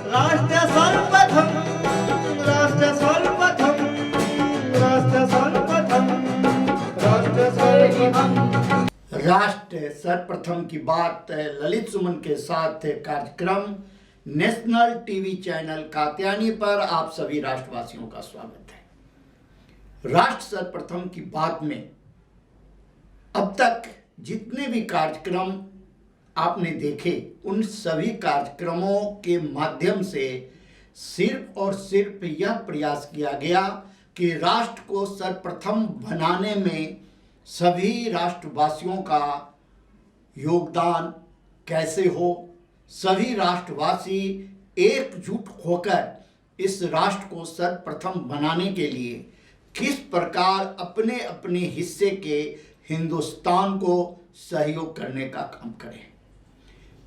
राष्ट्र सर्वप्रथम, राष्ट्र सर्वप्रथम, राष्ट्र सर्वप्रथम, राष्ट्र सर्वप्रथम। राष्ट्र सर्वप्रथम की बात ललित सुमन के साथ कार्यक्रम नेशनल टीवी चैनल कात्यायनी पर आप सभी राष्ट्रवासियों का स्वागत है। राष्ट्र सर्वप्रथम की बात में अब तक जितने भी कार्यक्रम आपने देखे उन सभी कार्यक्रमों के माध्यम से सिर्फ और सिर्फ यह प्रयास किया गया कि राष्ट्र को सर्वप्रथम बनाने में सभी राष्ट्रवासियों का योगदान कैसे हो, सभी राष्ट्रवासी एकजुट होकर इस राष्ट्र को सर्वप्रथम बनाने के लिए किस प्रकार अपने अपने हिस्से के हिंदुस्तान को सहयोग करने का काम करें।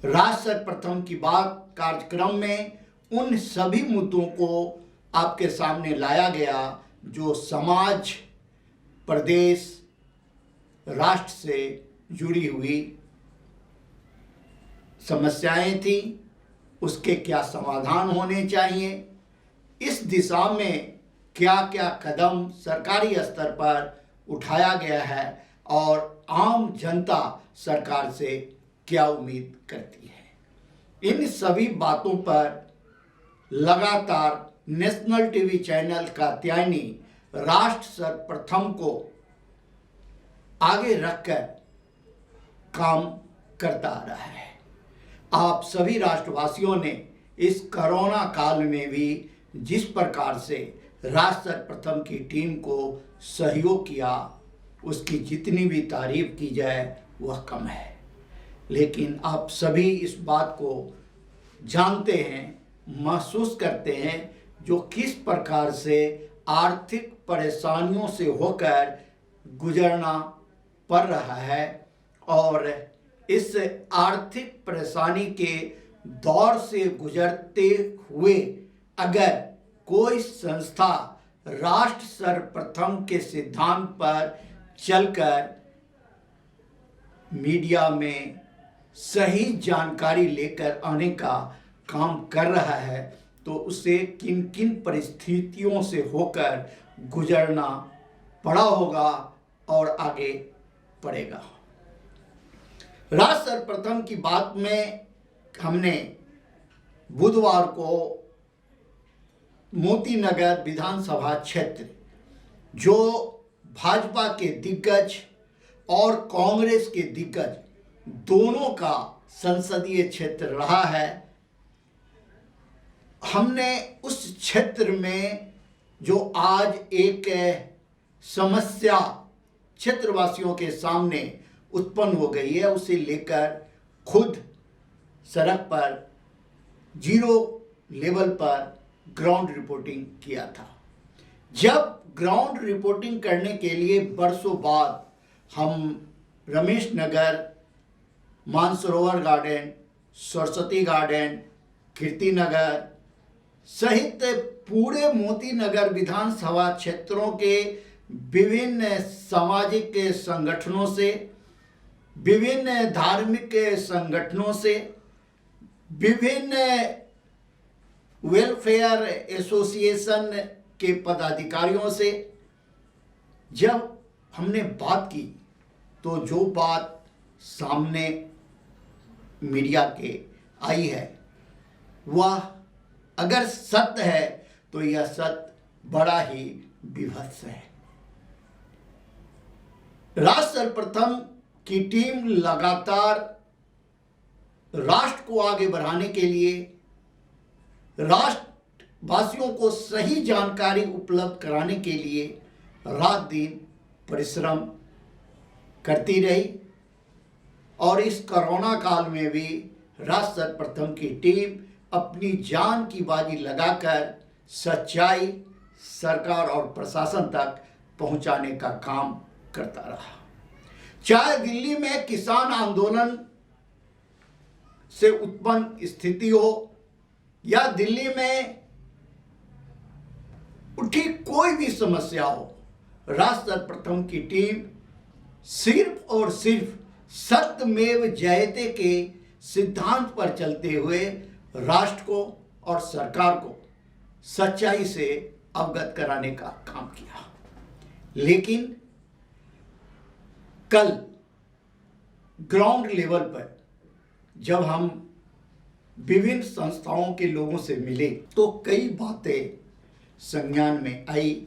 राष्ट्र सर्वप्रथम की बात कार्यक्रम में उन सभी मुद्दों को आपके सामने लाया गया जो समाज, प्रदेश, राष्ट्र से जुड़ी हुई समस्याएं थी, उसके क्या समाधान होने चाहिए, इस दिशा में क्या क्या कदम सरकारी स्तर पर उठाया गया है और आम जनता सरकार से क्या उम्मीद करती है। इन सभी बातों पर लगातार नेशनल टीवी चैनल कात्यायनी राष्ट्र सर्वप्रथम को आगे रखकर काम करता आ रहा है। आप सभी राष्ट्रवासियों ने इस कोरोना काल में भी जिस प्रकार से राष्ट्र सर्वप्रथम की टीम को सहयोग किया, उसकी जितनी भी तारीफ की जाए वह कम है। लेकिन आप सभी इस बात को जानते हैं, महसूस करते हैं, जो किस प्रकार से आर्थिक परेशानियों से होकर गुजरना पड़ रहा है और इस आर्थिक परेशानी के दौर से गुजरते हुए अगर कोई संस्था राष्ट्र सर्वप्रथम के सिद्धांत पर चलकर मीडिया में सही जानकारी लेकर आने का काम कर रहा है तो उसे किन किन परिस्थितियों से होकर गुजरना पड़ा होगा और आगे पड़ेगा। राष्ट्र सर्वप्रथम की बात में हमने बुधवार को मोती नगर विधानसभा क्षेत्र जो भाजपा के दिग्गज और कांग्रेस के दिग्गज दोनों का संसदीय क्षेत्र रहा है, हमने उस क्षेत्र में जो आज एक समस्या क्षेत्रवासियों के सामने उत्पन्न हो गई है उसे लेकर खुद सड़क पर जीरो लेवल पर ग्राउंड रिपोर्टिंग किया था। जब ग्राउंड रिपोर्टिंग करने के लिए बरसों बाद हम रमेश नगर, मानसरोवर गार्डन, सरस्वती गार्डन, कीर्ति नगर सहित पूरे मोती नगर विधानसभा क्षेत्रों के विभिन्न सामाजिक संगठनों से, विभिन्न धार्मिक संगठनों से, विभिन्न वेलफेयर एसोसिएशन के पदाधिकारियों से जब हमने बात की तो जो बात सामने मीडिया के आई है वह अगर सत्य है तो यह सत्य बड़ा ही विभत्स है। राष्ट्र सर्वप्रथम की टीम लगातार राष्ट्र को आगे बढ़ाने के लिए, राष्ट्रवासियों को सही जानकारी उपलब्ध कराने के लिए रात दिन परिश्रम करती रही और इस कोरोना काल में भी राष्ट्र सर्वप्रथम की टीम अपनी जान की बाजी लगाकर सच्चाई सरकार और प्रशासन तक पहुंचाने का काम करता रहा। चाहे दिल्ली में किसान आंदोलन से उत्पन्न स्थिति हो या दिल्ली में उठी कोई भी समस्या हो, राष्ट्र सर्वप्रथम की टीम सिर्फ और सिर्फ सत्यमेव जयते के सिद्धांत पर चलते हुए राष्ट्र को, और सरकार को सच्चाई से अवगत कराने का काम किया। लेकिन कल ग्राउंड लेवल पर जब हम विभिन्न संस्थाओं के लोगों से मिले तो कई बातें संज्ञान में आई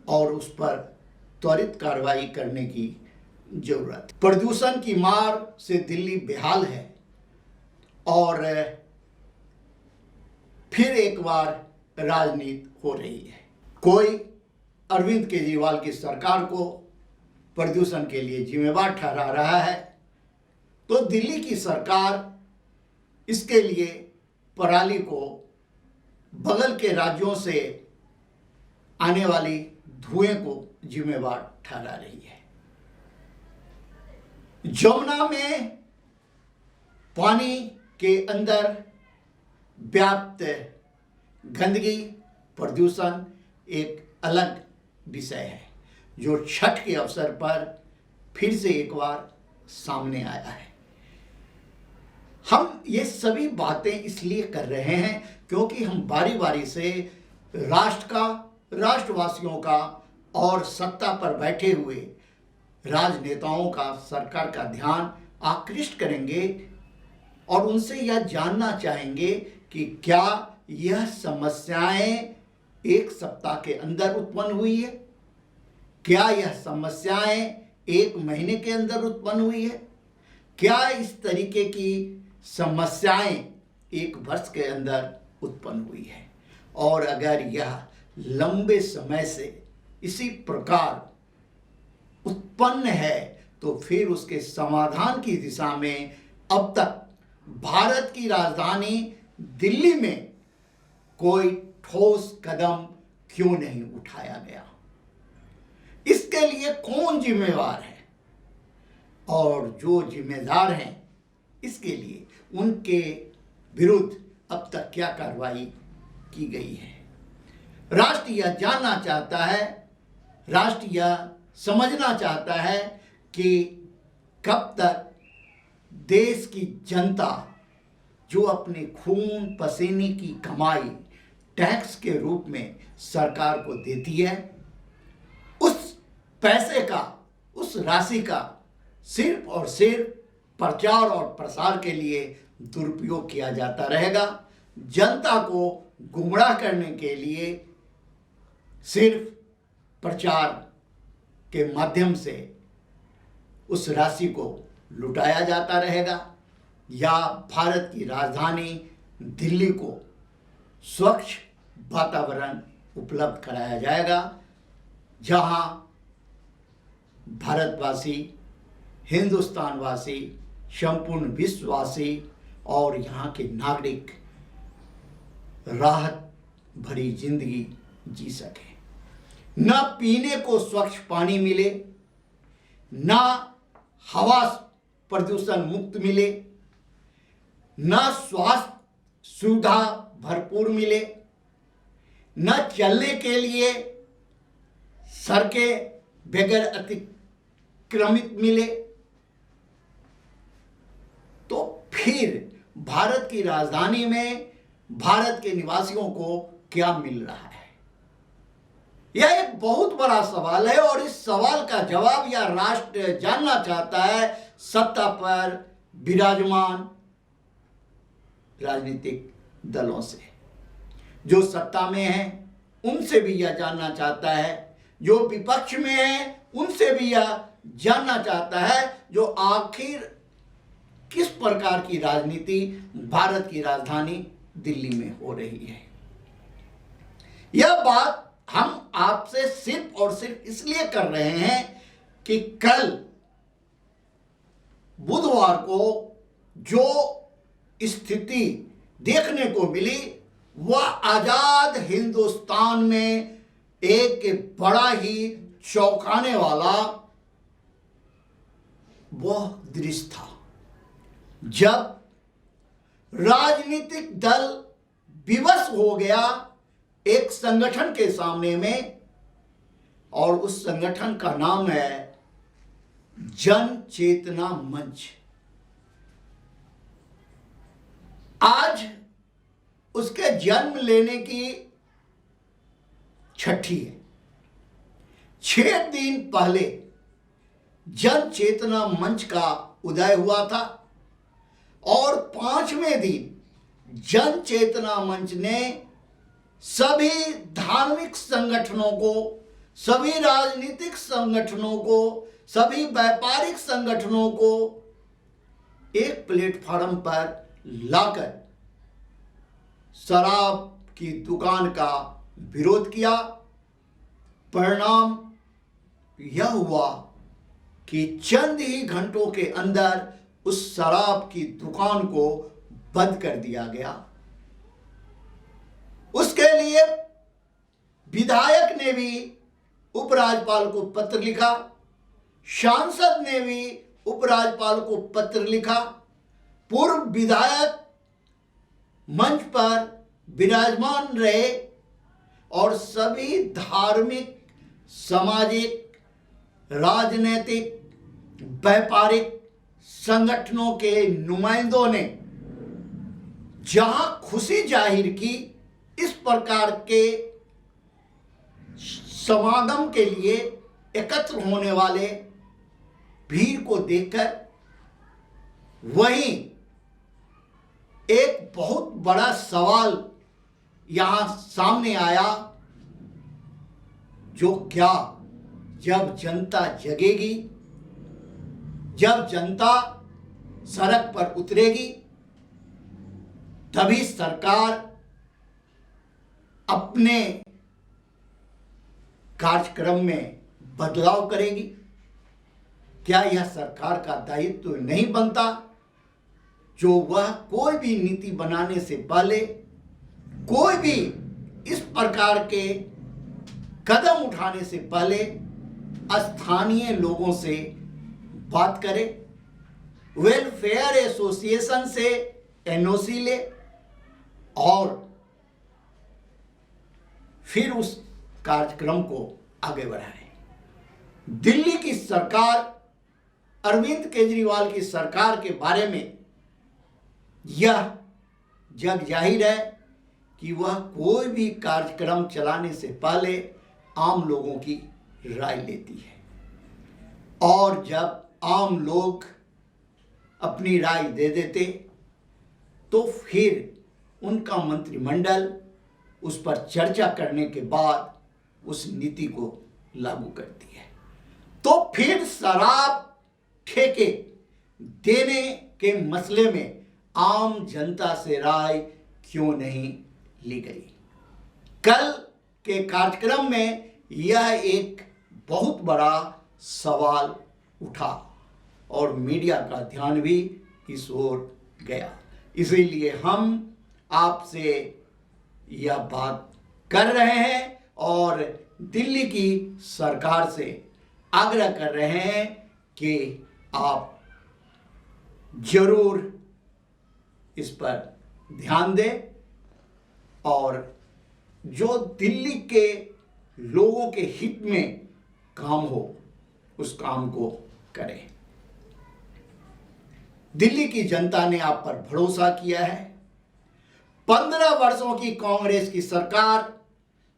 और उस पर त्वरित कार्रवाई करने की जरूरत है। प्रदूषण की मार से दिल्ली बेहाल है और फिर एक बार राजनीति हो रही है। कोई अरविंद केजरीवाल की सरकार को प्रदूषण के लिए जिम्मेवार ठहरा रहा है तो दिल्ली की सरकार इसके लिए पराली को बगल के राज्यों से आने वाली धुएं को जिम्मेवार ठहरा रही है। जमुना में पानी के अंदर व्याप्त गंदगी प्रदूषण एक अलग विषय है जो छठ के अवसर पर फिर से एक बार सामने आया है। हम ये सभी बातें इसलिए कर रहे हैं क्योंकि हम बारी बारी से राष्ट्र का, राष्ट्रवासियों का और सत्ता पर बैठे हुए राजनेताओं का, सरकार का ध्यान आकृष्ट करेंगे और उनसे यह जानना चाहेंगे कि क्या यह समस्याएं एक सप्ताह के अंदर उत्पन्न हुई है, क्या यह समस्याएं एक महीने के अंदर उत्पन्न हुई है, क्या इस तरीके की समस्याएं एक वर्ष के अंदर उत्पन्न हुई है। और अगर यह लंबे समय से इसी प्रकार उत्पन्न है तो फिर उसके समाधान की दिशा में अब तक भारत की राजधानी दिल्ली में कोई ठोस कदम क्यों नहीं उठाया गया, इसके लिए कौन जिम्मेवार है और जो जिम्मेदार हैं इसके लिए उनके विरुद्ध अब तक क्या कार्रवाई की गई है। राष्ट्र यह जानना चाहता है, राष्ट्र यह समझना चाहता है कि कब तक देश की जनता जो अपने खून पसीने की कमाई टैक्स के रूप में सरकार को देती है, उस पैसे का, उस राशि का सिर्फ और सिर्फ प्रचार और प्रसार के लिए दुरुपयोग किया जाता रहेगा। जनता को गुमराह करने के लिए सिर्फ प्रचार के माध्यम से उस राशि को लुटाया जाता रहेगा या भारत की राजधानी दिल्ली को स्वच्छ वातावरण उपलब्ध कराया जाएगा जहां भारतवासी, हिंदुस्तानवासी, संपूर्ण विश्ववासी और यहाँ के नागरिक राहत भरी जिंदगी जी सके। न पीने को स्वच्छ पानी मिले, न हवा प्रदूषण मुक्त मिले, न स्वास्थ्य सुविधा भरपूर मिले, न चलने के लिए सड़कें बगैर अतिक्रमित मिले, तो फिर भारत की राजधानी में भारत के निवासियों को क्या मिल रहा है? यह एक बहुत बड़ा सवाल है और इस सवाल का जवाब यह राष्ट्र जानना चाहता है सत्ता पर विराजमान राजनीतिक दलों से। जो सत्ता में हैं उनसे भी यह जानना चाहता है, जो विपक्ष में हैं उनसे भी यह जानना चाहता है जो आखिर किस प्रकार की राजनीति भारत की राजधानी दिल्ली में हो रही है। यह बात हम आपसे सिर्फ और सिर्फ इसलिए कर रहे हैं कि कल बुधवार को जो स्थिति देखने को मिली वह आजाद हिंदुस्तान में एक बड़ा ही चौंकाने वाला वह दृश्य था जब राजनीतिक दल विवश हो गया एक संगठन के सामने में, और उस संगठन का नाम है जन चेतना मंच। आज उसके जन्म लेने की छठी है। 6 दिन पहले जन चेतना मंच का उदय हुआ था और 5वें दिन जन चेतना मंच ने सभी धार्मिक संगठनों को, सभी राजनीतिक संगठनों को, सभी व्यापारिक संगठनों को एक प्लेटफॉर्म पर लाकर शराब की दुकान का विरोध किया। परिणाम यह हुआ कि चंद ही घंटों के अंदर उस शराब की दुकान को बंद कर दिया गया। उसके लिए विधायक ने भी उपराज्यपाल को पत्र लिखा, सांसद ने भी उपराज्यपाल को पत्र लिखा, पूर्व विधायक मंच पर विराजमान रहे और सभी धार्मिक, सामाजिक, राजनीतिक, व्यापारिक संगठनों के नुमाइंदों ने जहां खुशी जाहिर की इस प्रकार के समागम के लिए एकत्र होने वाले भीड़ को देखकर, वहीं एक बहुत बड़ा सवाल यहां सामने आया, जो क्या जब जनता जगेगी, जब जनता सड़क पर उतरेगी, तभी सरकार अपने कार्यक्रम में बदलाव करेगी। क्या यह सरकार का दायित्व नहीं बनता जो वह कोई भी नीति बनाने से पहले, कोई भी इस प्रकार के कदम उठाने से पहले स्थानीय लोगों से बात करे, वेलफेयर एसोसिएशन से एनओसी ले और फिर उस कार्यक्रम को आगे बढ़ाए। दिल्ली की सरकार, अरविंद केजरीवाल की सरकार के बारे में यह जग जाहिर है कि वह कोई भी कार्यक्रम चलाने से पहले आम लोगों की राय लेती है, और जब आम लोग अपनी राय दे देते तो फिर उनका मंत्रिमंडल उस पर चर्चा करने के बाद उस नीति को लागू करती है। तो फिर शराब ठेके देने के मसले में आम जनता से राय क्यों नहीं ली गई? कल के कार्यक्रम में यह एक बहुत बड़ा सवाल उठा और मीडिया का ध्यान भी इस ओर गया। इसीलिए हम आपसे यह बात कर रहे हैं और दिल्ली की सरकार से आग्रह कर रहे हैं कि आप जरूर इस पर ध्यान दें और जो दिल्ली के लोगों के हित में काम हो उस काम को करें। दिल्ली की जनता ने आप पर भरोसा किया है। 15 वर्षों की कांग्रेस की सरकार,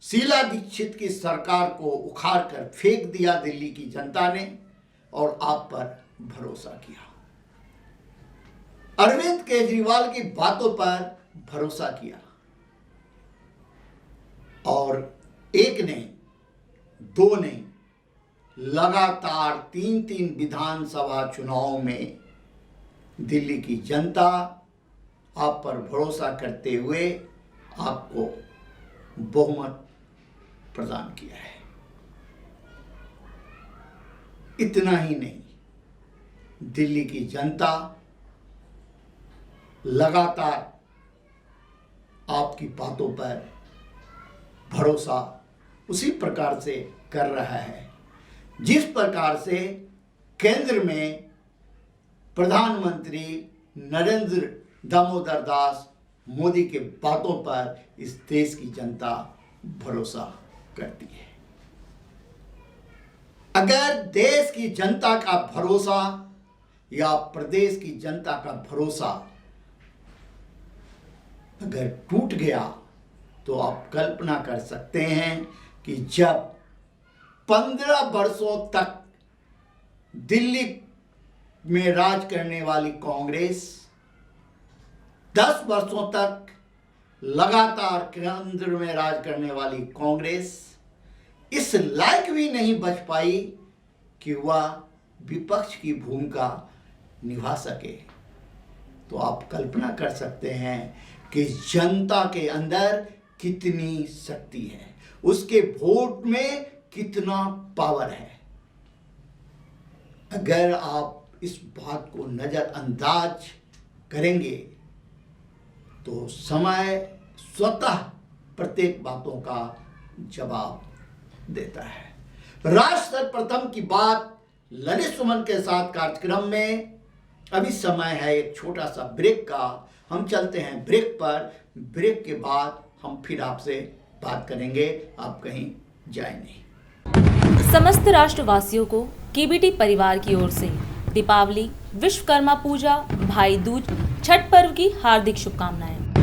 शीला दीक्षित की सरकार को उखाड़ कर फेंक दिया दिल्ली की जनता ने और आप पर भरोसा किया। अरविंद केजरीवाल की बातों पर भरोसा किया और एक नहीं, दो नहीं, लगातार 3 विधानसभा चुनाव में दिल्ली की जनता आप पर भरोसा करते हुए आपको बहुमत प्रदान किया है। इतना ही नहीं, दिल्ली की जनता लगातार आपकी बातों पर भरोसा उसी प्रकार से कर रहा है जिस प्रकार से केंद्र में प्रधानमंत्री नरेंद्र दामोदर दास मोदी के बातों पर इस देश की जनता भरोसा करती है। अगर देश की जनता का भरोसा या प्रदेश की जनता का भरोसा अगर टूट गया तो आप कल्पना कर सकते हैं कि जब 15 वर्षों तक दिल्ली में राज करने वाली कांग्रेस 10 वर्षों तक लगातार केंद्र में राज करने वाली कांग्रेस इस लायक भी नहीं बच पाई कि वह विपक्ष की भूमिका निभा सके, तो आप कल्पना कर सकते हैं कि जनता के अंदर कितनी शक्ति है, उसके वोट में कितना पावर है। अगर आप इस बात को नजरअंदाज करेंगे तो समय स्वतः प्रत्येक बातों का जवाब देता है। राष्ट्र सर्वप्रथम की बात ललित सुमन के साथ कार्यक्रम में। अभी समय है एक छोटा सा ब्रेक का, हम चलते हैं ब्रेक पर। ब्रेक के बाद हम फिर आपसे बात करेंगे, आप कहीं जाए नहीं। समस्त राष्ट्रवासियों को केबीटी परिवार की ओर से दीपावली, विश्वकर्मा पूजा, भाई दूज, छठ पर्व की हार्दिक शुभकामनाएं।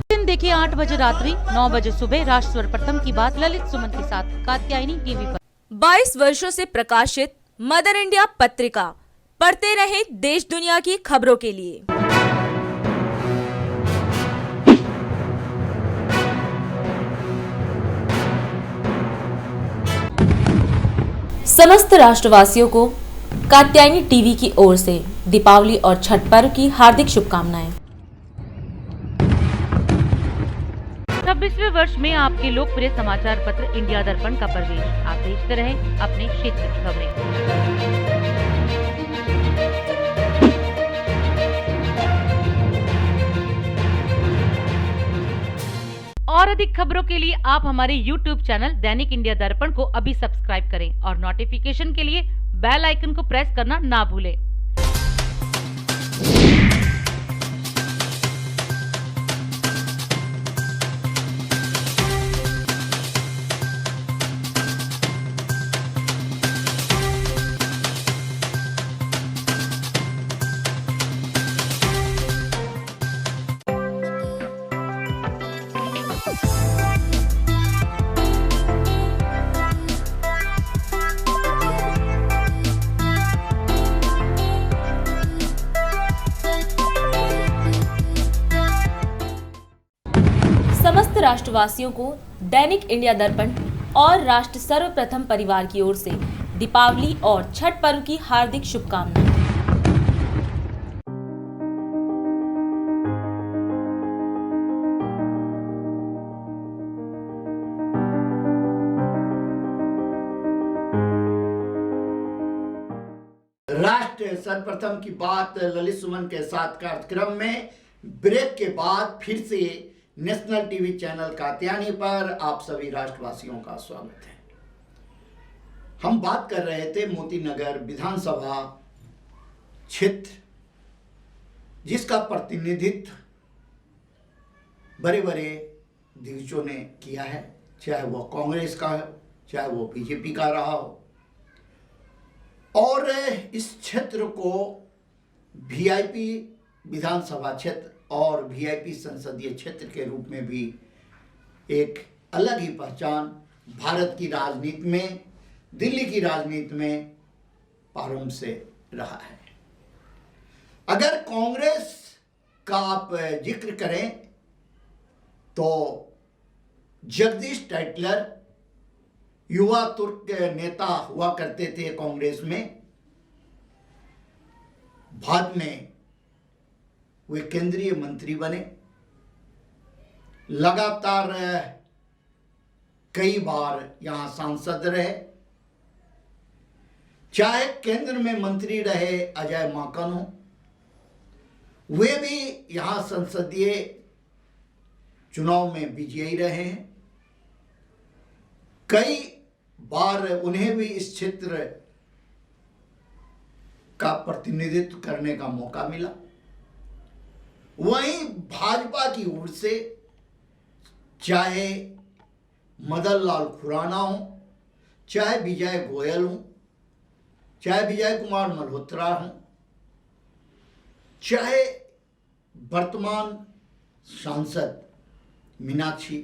दिन देखिए 8 बजे रात्रि 9 बजे सुबह राष्ट्र सर्वप्रथम की बात ललित सुमन के साथ कात्यायनी टीवी पर। 22 वर्षों से प्रकाशित मदर इंडिया पत्रिका, पढ़ते रहे देश दुनिया की खबरों के लिए। समस्त राष्ट्रवासियों को कात्यायनी टीवी की ओर से दीपावली और छठ पर्व की हार्दिक शुभकामनाएं। 26वें वर्ष में आपके लोकप्रिय समाचार पत्र इंडिया दर्पण का प्रवेश। आप देखते रहें अपने क्षेत्र की खबरें। और अधिक खबरों के लिए आप हमारे YouTube चैनल दैनिक इंडिया दर्पण को अभी सब्सक्राइब करें और नोटिफिकेशन के लिए बेल आइकन को प्रेस करना ना भूलें। समस्त राष्ट्रवासियों को दैनिक इंडिया दर्पण और राष्ट्र सर्वप्रथम परिवार की ओर से दीपावली और छठ पर्व की हार्दिक शुभकामनाएं। राष्ट्र सर्वप्रथम की बात ललित सुमन के साथ कार्यक्रम में ब्रेक के बाद फिर से नेशनल टीवी चैनल कात्यायनी पर आप सभी राष्ट्रवासियों का स्वागत है। हम बात कर रहे थे मोती नगर विधानसभा क्षेत्र, जिसका प्रतिनिधित्व बड़े बड़े दिग्गजों ने किया है, चाहे वो कांग्रेस का हो, चाहे वो बीजेपी का रहा हो। और इस क्षेत्र को वीआईपी विधानसभा क्षेत्र और वीआईपी संसदीय क्षेत्र के रूप में भी एक अलग ही पहचान भारत की राजनीति में, दिल्ली की राजनीति में प्रारंभ से रहा है। अगर कांग्रेस का आप जिक्र करें तो जगदीश टाइटलर युवा तुर्क नेता हुआ करते थे कांग्रेस में। बाद में वे केंद्रीय मंत्री बने, लगातार कई बार यहां सांसद रहे। चाहे केंद्र में मंत्री रहे अजय माकन हो, वे भी यहां संसदीय चुनाव में विजयी रहे हैं। कई बार उन्हें भी इस क्षेत्र का प्रतिनिधित्व करने का मौका मिला। वहीं भाजपा की ओर से चाहे मदन लाल खुराना हो, चाहे विजय गोयल हो, चाहे विजय कुमार मल्होत्रा हो, चाहे वर्तमान सांसद मीनाक्षी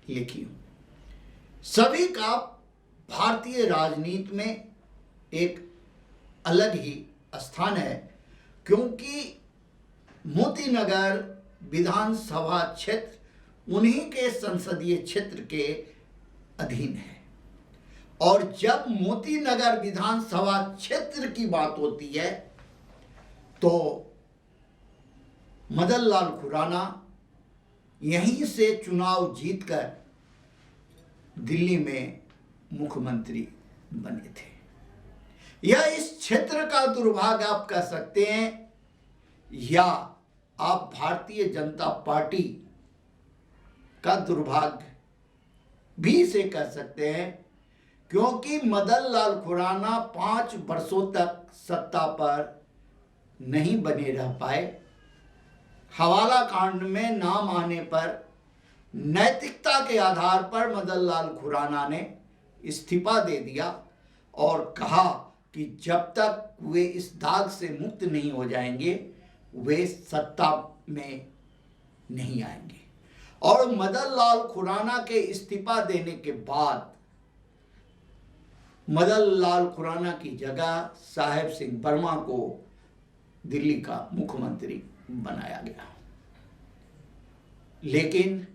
लिखी हूँ। सभी का भारतीय राजनीति में एक अलग ही स्थान है, क्योंकि मोतीनगर विधानसभा क्षेत्र उन्हीं के संसदीय क्षेत्र के अधीन है। और जब मोतीनगर विधानसभा क्षेत्र की बात होती है तो मदन लाल खुराना यहीं से चुनाव जीतकर दिल्ली में मुख्यमंत्री बने थे। यह इस क्षेत्र का दुर्भाग्य आप कह सकते हैं, या आप भारतीय जनता पार्टी का दुर्भाग्य भी इसे कह सकते हैं, क्योंकि मदन लाल खुराना 5 वर्षों तक सत्ता पर नहीं बने रह पाए। हवाला कांड में नाम आने पर नैतिकता के आधार पर मदन लाल खुराना ने इस्तीफा दे दिया और कहा कि जब तक वे इस दाग से मुक्त नहीं हो जाएंगे वे सत्ता में नहीं आएंगे। और मदन लाल खुराना के इस्तीफा देने के बाद मदन लाल खुराना की जगह साहेब सिंह वर्मा को दिल्ली का मुख्यमंत्री बनाया गया। लेकिन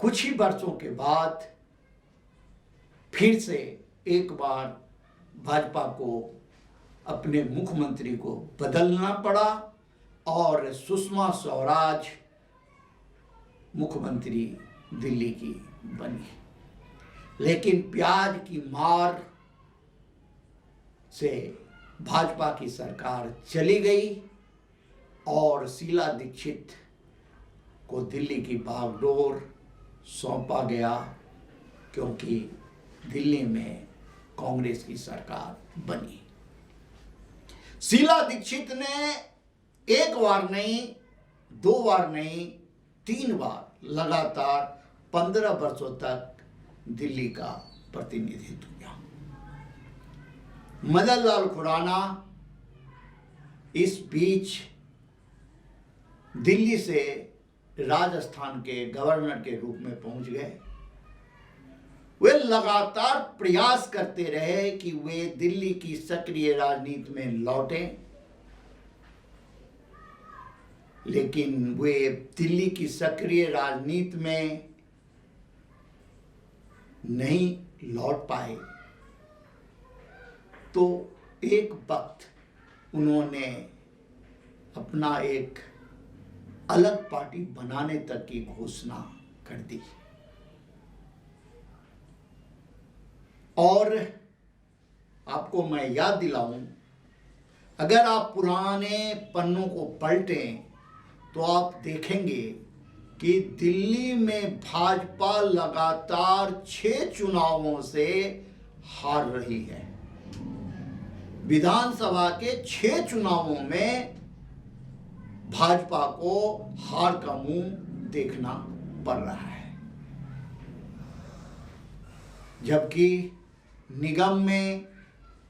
कुछ ही वर्षों के बाद फिर से एक बार भाजपा को अपने मुख्यमंत्री को बदलना पड़ा और सुषमा स्वराज मुख्यमंत्री दिल्ली की बनी। लेकिन प्याज की मार से भाजपा की सरकार चली गई और शीला दीक्षित को दिल्ली की बागडोर सौंपा गया, क्योंकि दिल्ली में कांग्रेस की सरकार बनी। शीला दीक्षित ने एक बार नहीं, 2 बार नहीं, 3 बार लगातार 15 वर्षों तक दिल्ली का प्रतिनिधित्व किया। मदन लाल खुराना इस बीच दिल्ली से राजस्थान के गवर्नर के रूप में पहुंच गए। वे लगातार प्रयास करते रहे कि वे दिल्ली की सक्रिय राजनीति में लौटें, लेकिन वे दिल्ली की सक्रिय राजनीति में नहीं लौट पाए। तो एक वक्त उन्होंने अपना एक अलग पार्टी बनाने तक की घोषणा कर दी। और आपको मैं याद दिलाऊं, अगर आप पुराने पन्नों को पलटें तो आप देखेंगे कि दिल्ली में भाजपा लगातार 6 चुनावों से हार रही है। विधानसभा के 6 चुनावों में भाजपा को हार का मुंह देखना पड़ रहा है, जबकि निगम में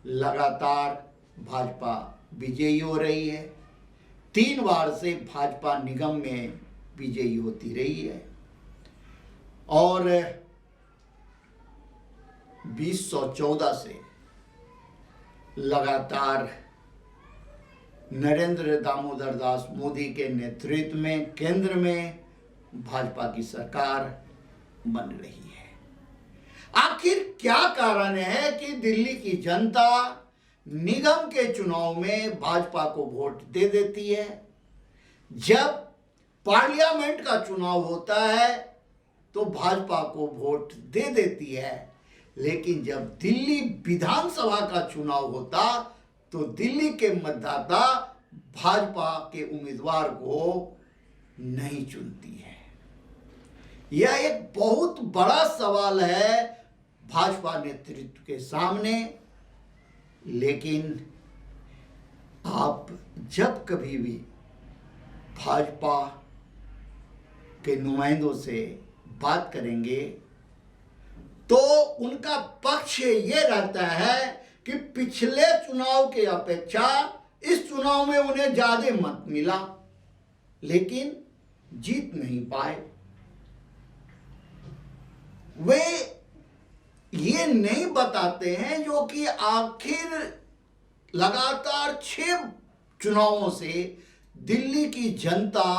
लगातार भाजपा विजयी हो रही है। 3 बार से भाजपा निगम में विजयी होती रही है और 2014 से लगातार नरेंद्र दामोदर दास मोदी के नेतृत्व में केंद्र में भाजपा की सरकार बन रही है। आखिर क्या कारण है कि दिल्ली की जनता निगम के चुनाव में भाजपा को वोट दे देती है? जब पार्लियामेंट का चुनाव होता है तो भाजपा को वोट दे देती है, लेकिन जब दिल्ली विधानसभा का चुनाव होता तो दिल्ली के मतदाता भाजपा के उम्मीदवार को नहीं चुनती है। यह एक बहुत बड़ा सवाल है भाजपा नेतृत्व के सामने। लेकिन आप जब कभी भी भाजपा के नुमाइंदों से बात करेंगे तो उनका पक्ष ये रहता है कि पिछले चुनाव के अपेक्षा इस चुनाव में उन्हें ज्यादा मत मिला, लेकिन जीत नहीं पाए। वे ये नहीं बताते हैं जो कि आखिर लगातार 6 चुनावों से दिल्ली की जनता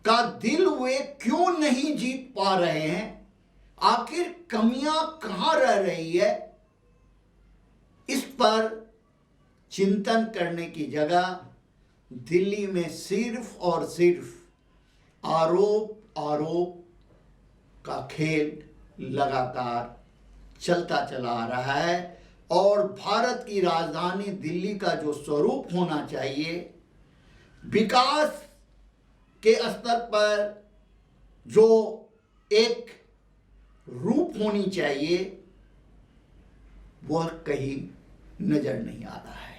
का दिल वे क्यों नहीं जीत पा रहे हैं, आखिर कमियां कहां रह रही है, इस पर चिंतन करने की जगह दिल्ली में सिर्फ और सिर्फ आरोप का खेल लगातार चलता चला आ रहा है। और भारत की राजधानी दिल्ली का जो स्वरूप होना चाहिए, विकास के स्तर पर जो एक रूप होनी चाहिए, वह कहीं नजर नहीं आ रहा है।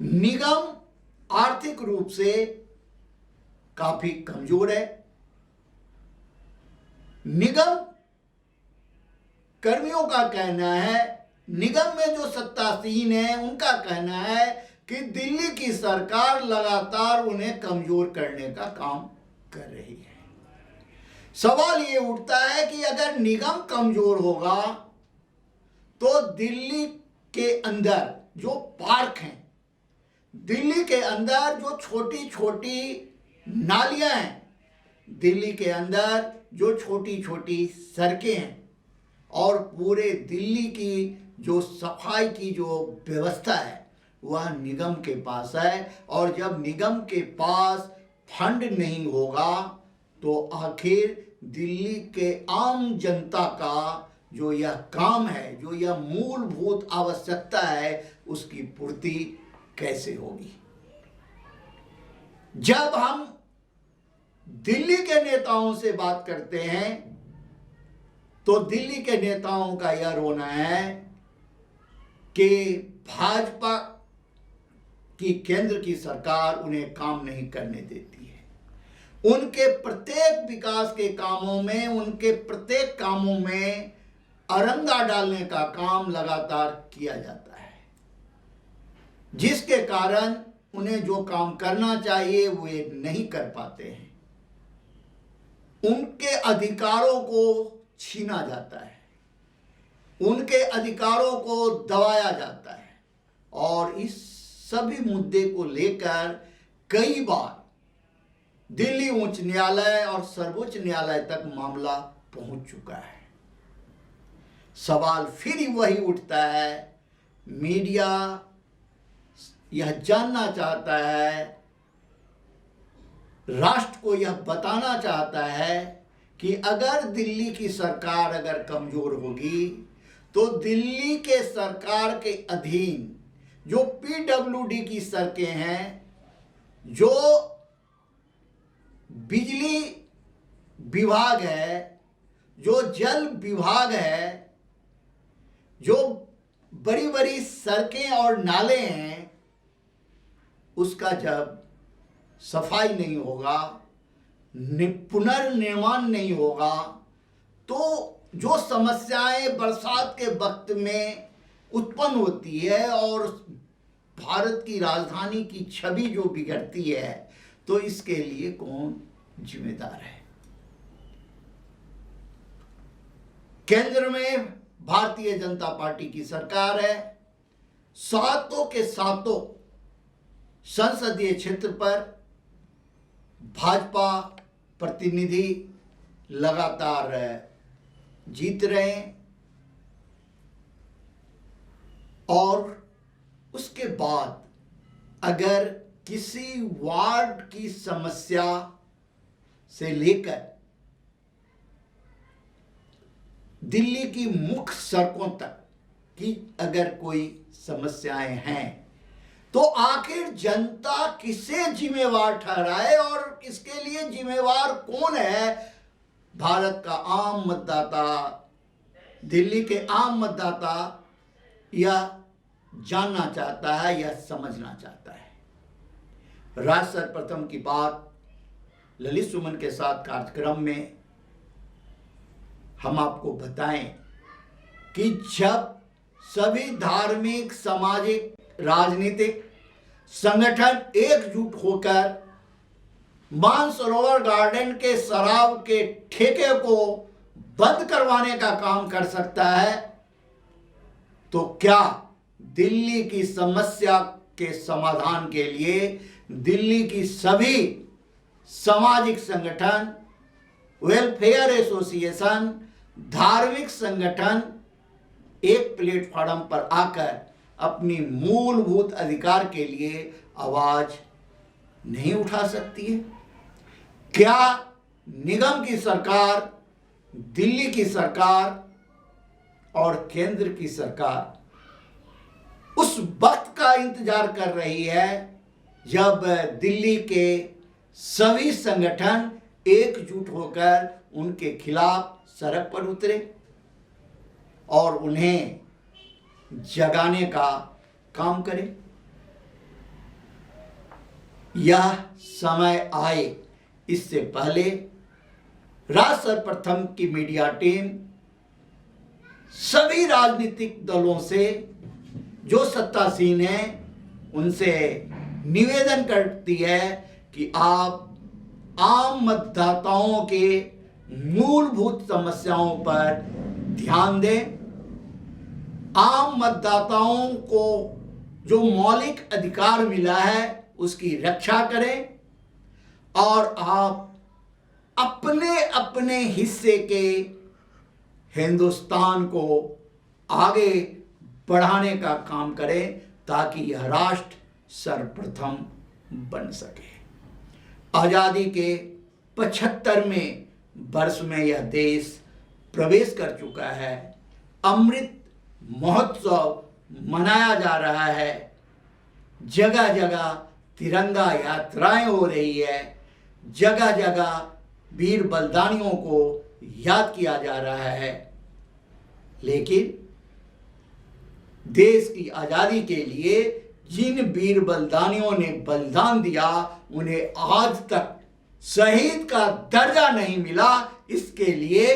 निगम आर्थिक रूप से काफी कमजोर है। निगम कर्मियों का कहना है, निगम में जो सत्तासीन है उनका कहना है कि दिल्ली की सरकार लगातार उन्हें कमजोर करने का काम कर रही है। सवाल ये उठता है कि अगर निगम कमजोर होगा तो दिल्ली के अंदर जो पार्क हैं, दिल्ली के अंदर जो छोटी छोटी नालियां हैं, दिल्ली के अंदर जो छोटी छोटी सड़कें हैं और पूरे दिल्ली की जो सफाई की जो व्यवस्था है वह निगम के पास है। और जब निगम के पास फंड नहीं होगा तो आखिर दिल्ली के आम जनता का जो यह काम है, जो यह मूलभूत आवश्यकता है, उसकी पूर्ति कैसे होगी। जब हम दिल्ली के नेताओं से बात करते हैं तो दिल्ली के नेताओं का यह रोना है कि भाजपा की केंद्र की सरकार उन्हें काम नहीं करने देती है। उनके प्रत्येक विकास के कामों में, उनके प्रत्येक कामों में अरंगा डालने का काम लगातार किया जाता है, जिसके कारण उन्हें जो काम करना चाहिए वे नहीं कर पाते हैं। उनके अधिकारों को छीना जाता है, उनके अधिकारों को दबाया जाता है और इस सभी मुद्दे को लेकर कई बार दिल्ली उच्च न्यायालय और सर्वोच्च न्यायालय तक मामला पहुंच चुका है। सवाल फिर वही उठता है, मीडिया यह जानना चाहता है, राष्ट्र को यह बताना चाहता है कि अगर दिल्ली की सरकार अगर कमजोर होगी तो दिल्ली के सरकार के अधीन जो पीडब्ल्यूडी की सड़कें हैं, जो बिजली विभाग है, जो जल विभाग है, जो बड़ी बड़ी सड़कें और नाले हैं, उसका जब सफाई नहीं होगा, पुनर्निर्माण नहीं होगा, तो जो समस्याएं बरसात के वक्त में उत्पन्न होती है और भारत की राजधानी की छवि जो बिगड़ती है, तो इसके लिए कौन जिम्मेदार है। केंद्र में भारतीय जनता पार्टी की सरकार है, सातों के सातों संसदीय क्षेत्र पर भाजपा प्रतिनिधि लगातार जीत रहे हैं और उसके बाद अगर किसी वार्ड की समस्या से लेकर दिल्ली की मुख्य सड़कों तक की अगर कोई समस्याएं हैं तो आखिर जनता किसे जिम्मेवार ठहराए और इसके लिए जिम्मेवार कौन है। भारत का आम मतदाता, दिल्ली के आम मतदाता यह जानना चाहता है, यह समझना चाहता है। राज सर्वप्रथम की बात ललित सुमन के साथ कार्यक्रम में हम आपको बताएं कि जब सभी धार्मिक, सामाजिक, राजनीतिक संगठन एकजुट होकर मानसरोवर गार्डन के शराब के ठेके को बंद करवाने का काम कर सकता है, तो क्या दिल्ली की समस्या के समाधान के लिए दिल्ली की सभी सामाजिक संगठन, वेलफेयर एसोसिएशन, धार्मिक संगठन एक प्लेटफॉर्म पर आकर अपनी मूलभूत अधिकार के लिए आवाज नहीं उठा सकती है? क्या निगम की सरकार, दिल्ली की सरकार और केंद्र की सरकार उस वक्त का इंतजार कर रही है जब दिल्ली के सभी संगठन एकजुट होकर उनके खिलाफ सड़क पर उतरे और उन्हें जगाने का काम करें? यह समय आए इससे पहले राज्य सर्वप्रथम की मीडिया टीम सभी राजनीतिक दलों से जो सत्तासीन हैं उनसे निवेदन करती है कि आप आम मतदाताओं के मूलभूत समस्याओं पर ध्यान दें, आम मतदाताओं को जो मौलिक अधिकार मिला है उसकी रक्षा करें और आप अपने अपने हिस्से के हिंदुस्तान को आगे बढ़ाने का काम करें ताकि यह राष्ट्र सर्वप्रथम बन सके। आज़ादी के 75वें वर्ष में यह देश प्रवेश कर चुका है। अमृत महोत्सव मनाया जा रहा है, जगह जगह तिरंगा यात्राएं हो रही है, जगह जगह वीर बलिदानियों को याद किया जा रहा है। लेकिन देश की आज़ादी के लिए जिन वीर बलिदानियों ने बलिदान दिया उन्हें आज तक शहीद का दर्जा नहीं मिला, इसके लिए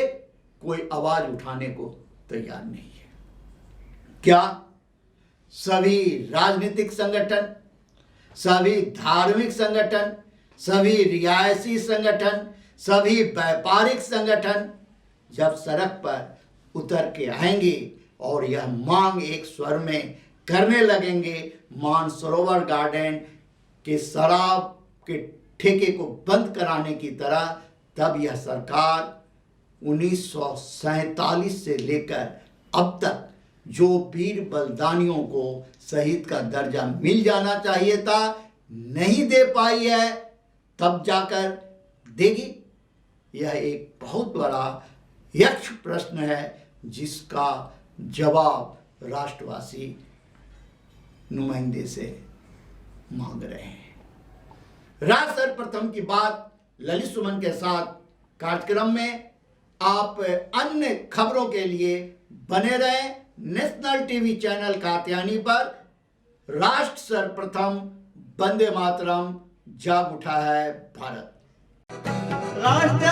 कोई आवाज उठाने को तैयार नहीं है। क्या सभी राजनीतिक संगठन, सभी धार्मिक संगठन, सभी रियायती संगठन, सभी व्यापारिक संगठन जब सड़क पर उतर के आएंगे और यह मांग एक स्वर में करने लगेंगे, मानसरोवर गार्डन के शराब के ठेके को बंद कराने की तरह, तब यह सरकार 1947 से लेकर अब तक जो वीर बलिदानियों को शहीद का दर्जा मिल जाना चाहिए था नहीं दे पाई है, तब जाकर देगी। यह एक बहुत बड़ा यक्ष प्रश्न है जिसका जवाब राष्ट्रवासी नुमाइंदे से मांग रहे हैं। राज सर्वप्रथम की बात ललित सुमन के साथ कार्यक्रम में आप अन्य खबरों के लिए बने रहें नेशनल टीवी चैनल कात्यायनी पर। राष्ट्र सर्वप्रथम, वंदे मातरम, जाग उठा है भारत। राष्ट्र